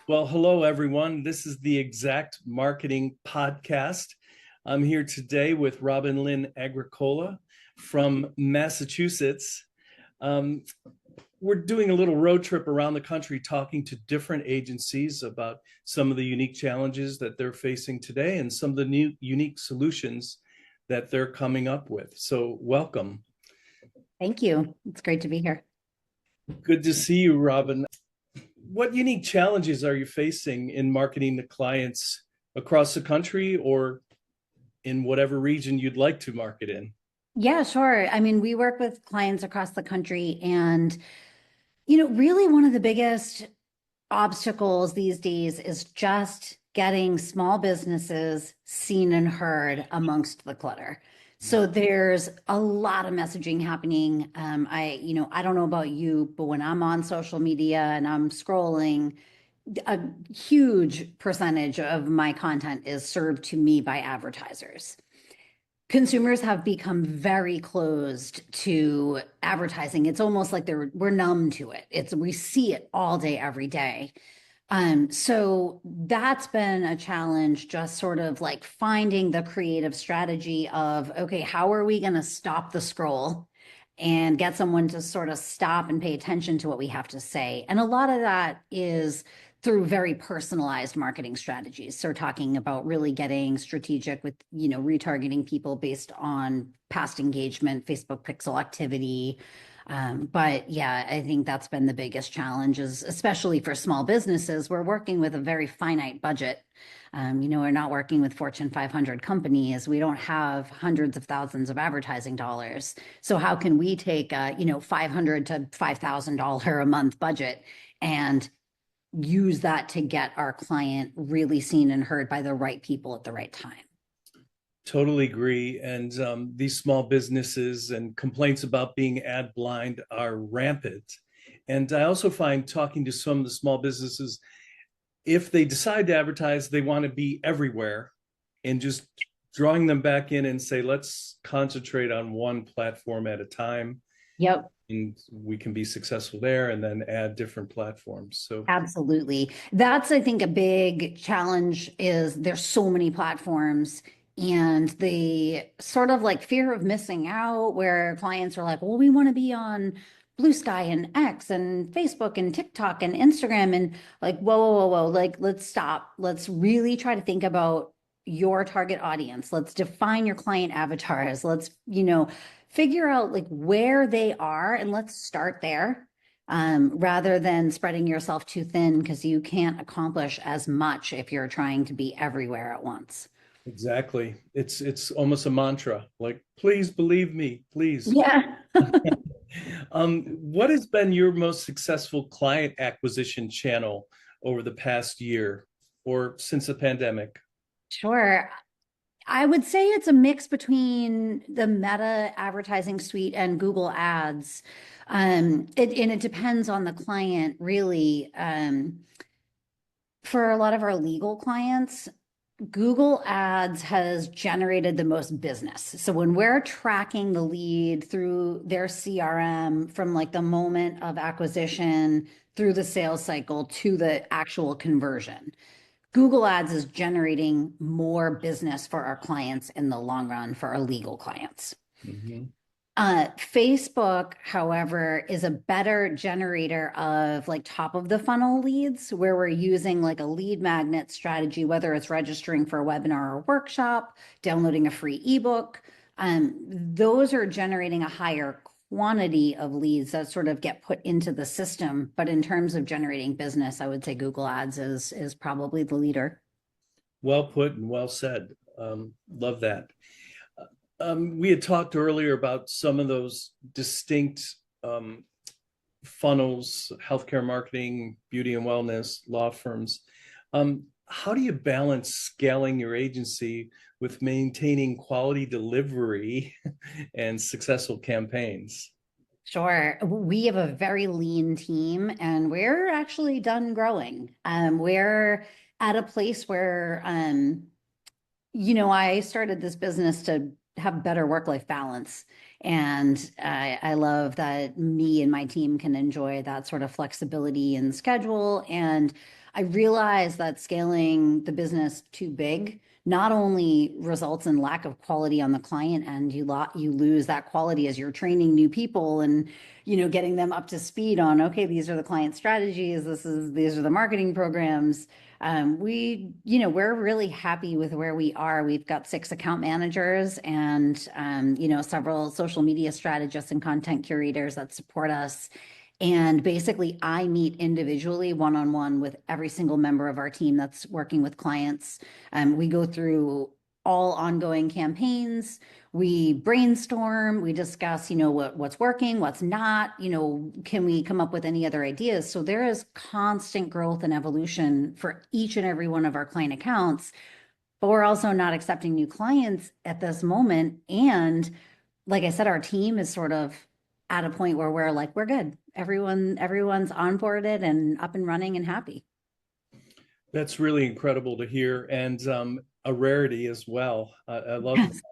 Well, hello, everyone. This is the Exact Marketing Podcast. I'm here today with Lynn Agricola from Massachusetts. We're doing a little road trip around the country talking to different agencies about some of the unique challenges that they're facing today and some of the new unique solutions that they're coming up with. So welcome. Thank you. It's great to be here. Good to see you, Robin. What unique challenges are you facing in marketing to clients across the country or in whatever region you'd like to market in? Yeah, sure. I mean, we work with clients across the country, and, really one of the biggest obstacles these days is just getting small businesses seen and heard amongst the clutter. So there's a lot of messaging happening. I don't know about you, but when I'm on social media and I'm scrolling, a huge percentage of my content is served to me by advertisers. Consumers have become very closed to advertising. It's almost like we're numb to it. We see it all day, every day. So that's been a challenge, just sort of like finding the creative strategy of, okay, how are we going to stop the scroll and get someone to sort of stop and pay attention to what we have to say? And a lot of that is through very personalized marketing strategies. So we're talking about really getting strategic with, retargeting people based on past engagement, Facebook pixel activity. But yeah, I think that's been the biggest challenge, is especially for small businesses. We're working with a very finite budget. We're not working with Fortune 500 companies. We don't have hundreds of thousands of advertising dollars. So how can we take a, $500 to $5,000 a month budget and use that to get our client really seen and heard by the right people at the right time? Totally agree. And these small businesses and complaints about being ad blind are rampant. And I also find, talking to some of the small businesses, if they decide to advertise, they want to be everywhere, and just drawing them back in and say, let's concentrate on one platform at a time. Yep. And we can be successful there and then add different platforms. So absolutely. That's, I think, a big challenge, is there's so many platforms, and the sort of like fear of missing out, where clients are like, well, we want to be on Blue Sky and X and Facebook and TikTok and Instagram, and like, whoa, like, let's stop. Let's really try to think about your target audience. Let's define your client avatars. Let's, figure out like where they are, and let's start there, rather than spreading yourself too thin, because you can't accomplish as much if you're trying to be everywhere at once. Exactly. It's almost a mantra, like, please believe me, please. Yeah. What has been your most successful client acquisition channel over the past year or since the pandemic? Sure. I would say it's a mix between the Meta advertising suite and Google Ads. It depends on the client, really. For a lot of our legal clients, Google Ads has generated the most business. So when we're tracking the lead through their CRM, from like the moment of acquisition through the sales cycle to the actual conversion, Google Ads is generating more business for our clients in the long run, for our legal clients. Mm-hmm. Facebook, however, is a better generator of like top of the funnel leads, where we're using like a lead magnet strategy, whether it's registering for a webinar or workshop, downloading a free ebook. Those are generating a higher quantity of leads that sort of get put into the system. But in terms of generating business, I would say Google Ads is probably the leader. Well put and well said. Love that. We had talked earlier about some of those distinct funnels: healthcare marketing, beauty and wellness, law firms. How do you balance scaling your agency with maintaining quality delivery and successful campaigns? Sure. We have a very lean team, and we're actually done growing. We're at a place where, I started this business to have better work-life balance. And I love that me and my team can enjoy that sort of flexibility in schedule. And I realize that scaling the business too big not only results in lack of quality on the client end, you lose that quality as you're training new people and getting them up to speed on, okay, these are the client strategies, these are the marketing programs. We're really happy with where we are. We've got 6 account managers and, several social media strategists and content curators that support us. And basically, I meet individually one-on-one with every single member of our team that's working with clients. We go through all ongoing campaigns. We brainstorm, we discuss, what's working, what's not, can we come up with any other ideas? So there is constant growth and evolution for each and every one of our client accounts, but we're also not accepting new clients at this moment. And like I said, our team is sort of at a point where we're like, we're good. Everyone's onboarded and up and running and happy. That's really incredible to hear, and a rarity as well. I love Yes. that.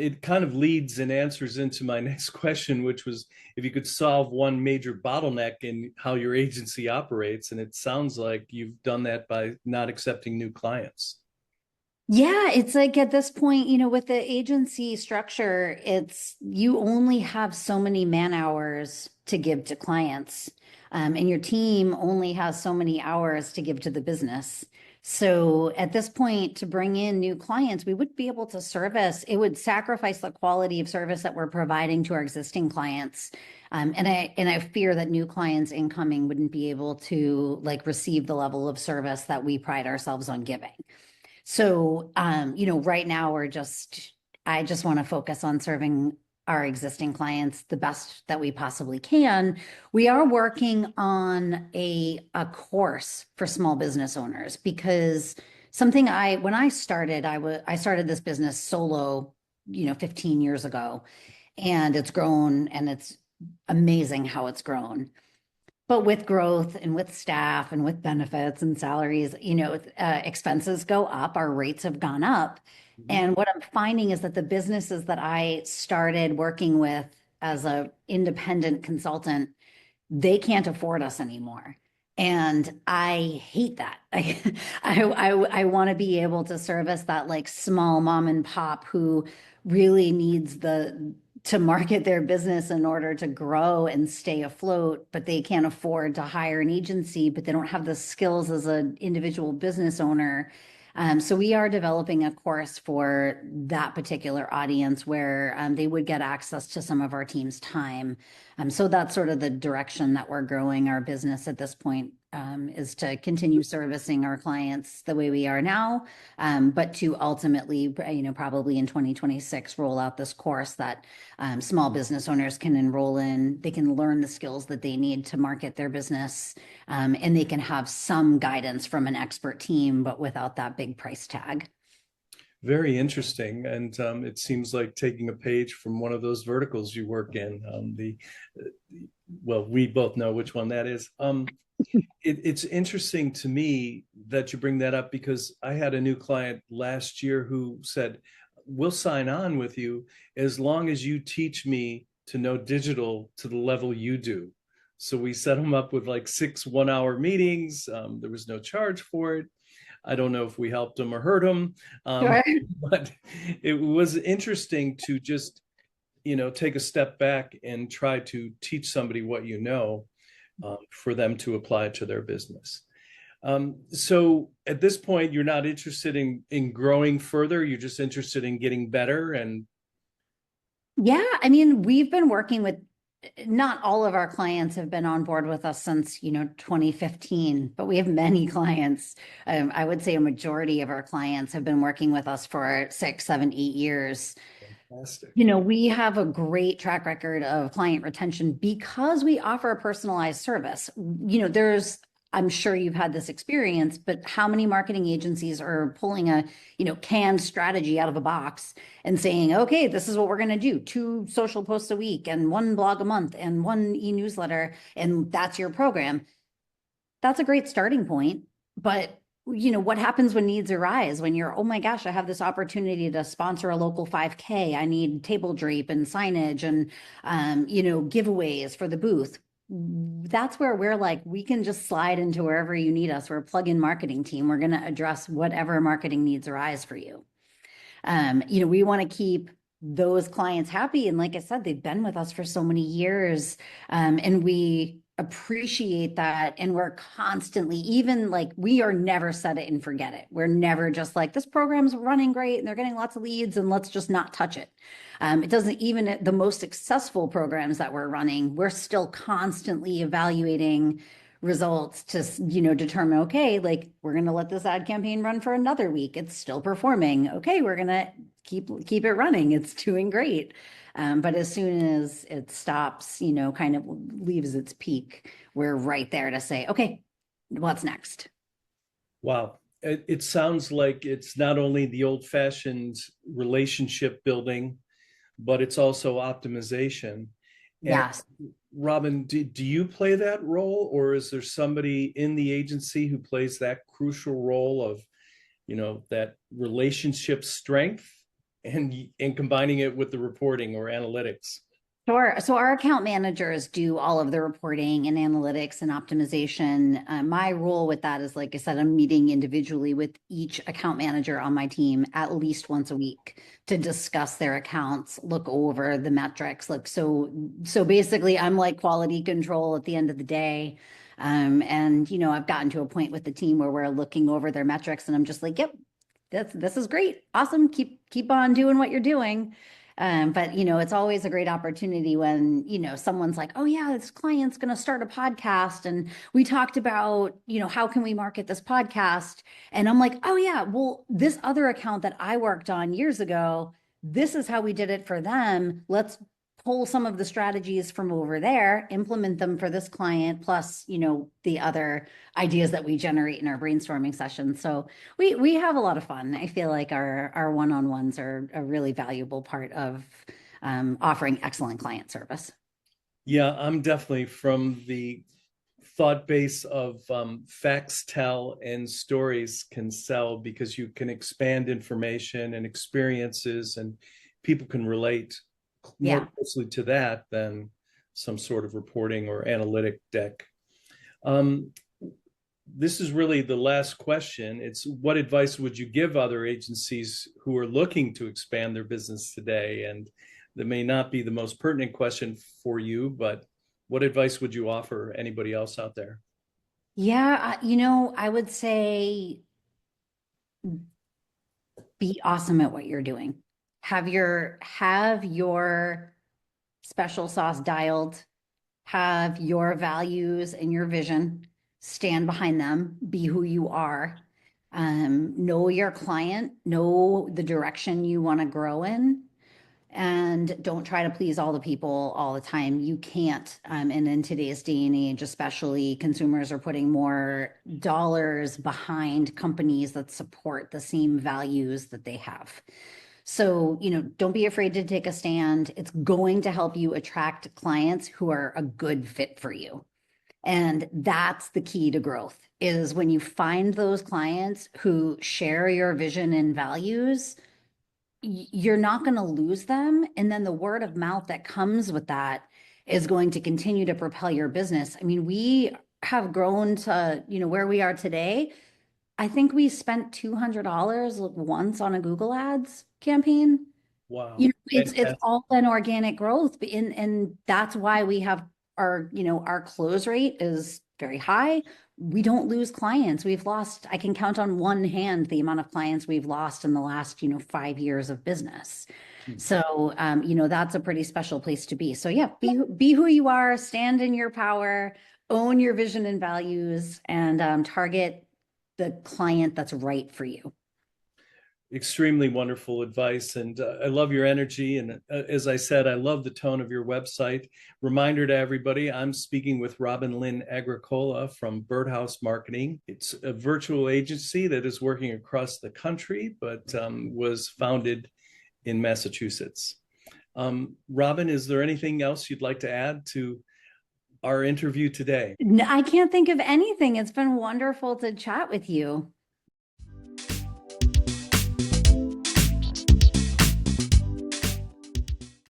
It kind of leads and answers into my next question, which was if you could solve one major bottleneck in how your agency operates, and it sounds like you've done that by not accepting new clients. Yeah, it's like at this point, with the agency structure, it's you only have so many man hours to give to clients, and your team only has so many hours to give to the business. So at this point, to bring in new clients, we wouldn't be able to service, it would sacrifice the quality of service that we're providing to our existing clients. And I fear that new clients incoming wouldn't be able to like receive the level of service that we pride ourselves on giving. So, right now I just want to focus on serving our existing clients the best that we possibly can. We are working on a course for small business owners because when I started, I started this business solo, 15 years ago, and it's grown and it's amazing how it's grown. But with growth and with staff and with benefits and salaries, expenses go up, our rates have gone up. Mhm. And what I'm finding is that the businesses that I started working with as a independent consultant, they can't afford us anymore. And I hate that. I want to be able to service that like small mom and pop who really needs to market their business in order to grow and stay afloat, but they can't afford to hire an agency, but they don't have the skills as an individual business owner. So we are developing a course for that particular audience where they would get access to some of our team's time. So that's sort of the direction that we're growing our business at this point, is to continue servicing our clients the way we are now, but to ultimately, probably in 2026, roll out this course that small business owners can enroll in. They can learn the skills that they need to market their business, and they can have some guidance from an expert team, but without that big price tag. Very interesting, and it seems like taking a page from one of those verticals you work in. Well, we both know which one that is. It's interesting to me that you bring that up because I had a new client last year who said, "We'll sign on with you as long as you teach me to know digital to the level you do." So we set him up with like 6 1-hour meetings. There was no charge for it. I don't know if we helped him or hurt him, Sure. but it was interesting to just, take a step back and try to teach somebody what you know, for them to apply to their business. So at this point, you're not interested in growing further. You're just interested in getting better. And Yeah, I mean, we've been working with not all of our clients have been on board with us since, 2015, but we have many clients. I would say a majority of our clients have been working with us for 6, 7, 8 years. fantastic. We have a great track record of client retention because we offer a personalized service. I'm sure you've had this experience, but how many marketing agencies are pulling a, canned strategy out of a box and saying, okay, this is what we're going to do, 2 social posts a week and 1 blog a month and 1 e-newsletter, and that's your program. That's a great starting point, but what happens when needs arise, when you're, oh my gosh, I have this opportunity to sponsor a local 5K. I need table drape and signage and, giveaways for the booth. That's where we're like, we can just slide into wherever you need us. We're a plug-in marketing team. We're going to address whatever marketing needs arise for you. We want to keep those clients happy. And like I said, they've been with us for so many years. And we appreciate that. And we're constantly, even like, we are never set it and forget it. We're never just like, this program's running great and they're getting lots of leads and let's just not touch it. It doesn't, even the most successful programs that we're running, we're still constantly evaluating results to, determine, okay, like we're going to let this ad campaign run for another week. It's still performing. Okay, we're going to keep it running. It's doing great. But as soon as it stops, kind of leaves its peak, we're right there to say, okay, what's next? Wow. It sounds like it's not only the old-fashioned relationship building, but it's also optimization. And Yes. Robin, do you play that role, or is there somebody in the agency who plays that crucial role of, that relationship strength and combining it with the reporting or analytics? Sure. So our account managers do all of the reporting and analytics and optimization. My role with that is, like I said, I'm meeting individually with each account manager on my team at least once a week to discuss their accounts, look over the metrics. So basically, I'm like quality control at the end of the day. And I've gotten to a point with the team where we're looking over their metrics, and I'm just like, yep, this is great, awesome. Keep on doing what you're doing. But it's always a great opportunity when, someone's like, oh yeah, this client's going to start a podcast. And we talked about, how can we market this podcast? And I'm like, oh yeah, well, this other account that I worked on years ago, this is how we did it for them. Let's pull some of the strategies from over there, implement them for this client, plus, the other ideas that we generate in our brainstorming sessions. So we have a lot of fun. I feel like our one-on-ones are a really valuable part of offering excellent client service. Yeah, I'm definitely from the thought base of facts tell and stories can sell, because you can expand information and experiences, and people can relate more Yeah. closely to that than some sort of reporting or analytic deck. Um, this is really the last question. It's, what advice would you give other agencies who are looking to expand their business today? And that may not be the most pertinent question for you, but what advice would you offer anybody else out there? Yeah, I would say be awesome at what you're doing. Have your special sauce dialed, have your values and your vision, stand behind them, be who you are, know your client, know the direction you want to grow in, and don't try to please all the people all the time. You can't. And in today's day and age, especially, consumers are putting more dollars behind companies that support the same values that they have. So, don't be afraid to take a stand. It's going to help you attract clients who are a good fit for you. And that's the key to growth, is when you find those clients who share your vision and values, you're not going to lose them. And then the word of mouth that comes with that is going to continue to propel your business. I mean, we have grown to, where we are today. I think we spent $200 once on a Google Ads campaign. Wow. It's all been organic growth, and that's why we have our close rate is very high. We don't lose clients. I can count on one hand the amount of clients we've lost in the last 5 years of business. So that's a pretty special place to be. So yeah, be who you are, stand in your power, own your vision and values, and target the client that's right for you. Extremely wonderful advice. And I love your energy. And as I said, I love the tone of your website. Reminder to everybody, I'm speaking with Lynn Agricola from Birdhouse Marketing. It's a virtual agency that is working across the country, but was founded in Massachusetts. Robin, is there anything else you'd like to add to our interview today? I can't think of anything. It's been wonderful to chat with you.